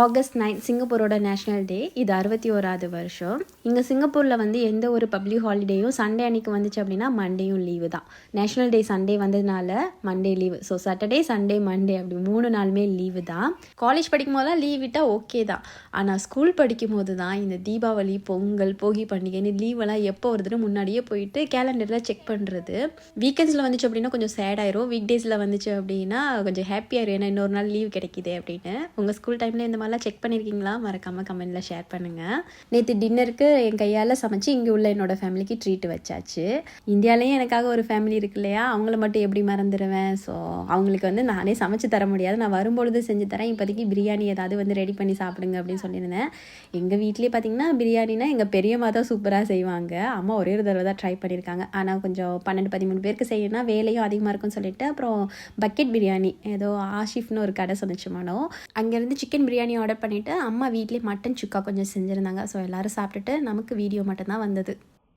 August 9 சிங்கப்பூரோட national டே. இது 61வது வருஷம். இங்கே சிங்கப்பூரில் வந்து எந்த ஒரு பப்ளிக் ஹாலிடேயும் சண்டே அன்றைக்கி வந்துச்சு அப்படின்னா மண்டேயும் லீவு தான். நேஷ்னல் டே சண்டே வந்ததுனால Monday leave. So Saturday Sunday Monday அப்படி 3 நாளுமே லீவு தான். காலேஜ் படிக்கும் போதெல்லாம் லீவ் விட்டால் ஓகே தான். ஆனால் ஸ்கூல் படிக்கும் போது தான் இந்த தீபாவளி, பொங்கல், போகி பண்டிகைன்னு லீவெல்லாம் எப்போ வருதுன்னு முன்னாடியே போயிட்டு கேலண்டரில் செக் பண்ணுறது. வீக்கெண்ட்ஸில் வந்துச்சு அப்படின்னா கொஞ்சம் சேட் ஆயிரும். வீக் டேஸில் வந்துச்சு அப்படின்னா கொஞ்சம் ஹாப்பியாயிரும். ஏன்னா இன்னொரு நாள் லீவ் கிடைக்கிது அப்படின்னு. உங்கள் ஸ்கூல் டைமில் இந்த மாதிரிலாம் செக் பண்ணியிருக்கீங்களா? மறக்காமல் கமெண்ட்டில் ஷேர் பண்ணுங்கள். நேற்று டின்னருக்கு என் கையால் சமைச்சு இங்கே உள்ள என்னோடய ஃபேமிலிக்கு ட்ரீட் வச்சாச்சு. இந்தியாவிலேயும் எனக்காக ஒரு ஃபேமிலி இருக்கு இல்லையா, அவங்கள மட்டும் எப்படி மறந்துடுவேன். ஸோ அவங்களுக்கு வந்து நானே சமைச்சு தர முடியாது, நான் வரும்பொழுது செஞ்சு தரேன். இப்போதைக்கு பிரியாணி ஏதாவது வந்து ரெடி பண்ணி சாப்பிடுங்க அப்படின்னு சொல்லியிருந்தேன். எங்கள் வீட்லேயே பார்த்திங்கன்னா பிரியாணினா எங்கள் பெரியம்மா தான் சூப்பராக செய்வாங்க. அம்மா ஒரே ஒரு தடவை தான் ட்ரை பண்ணியிருக்காங்க. ஆனால் கொஞ்சம் 12-13 பேருக்கு செய்யணும்னா வேலையும் அதிகமாக இருக்கும்னு சொல்லிட்டு அப்புறம் பக்கெட் பிரியாணி ஏதோ ஆஷிஃப்னு ஒரு கடை சொன்னிச்சு மனோ, அங்கேருந்து சிக்கன் பிரியாணி ஆர்டர் பண்ணிவிட்டு அம்மா வீட்லேயே மட்டன் சுக்கா கொஞ்சம் செஞ்சுருந்தாங்க. ஸோ எல்லோரும் சாப்பிட்டுட்டு நமக்கு வீடியோ மட்டும்தான் வந்தது.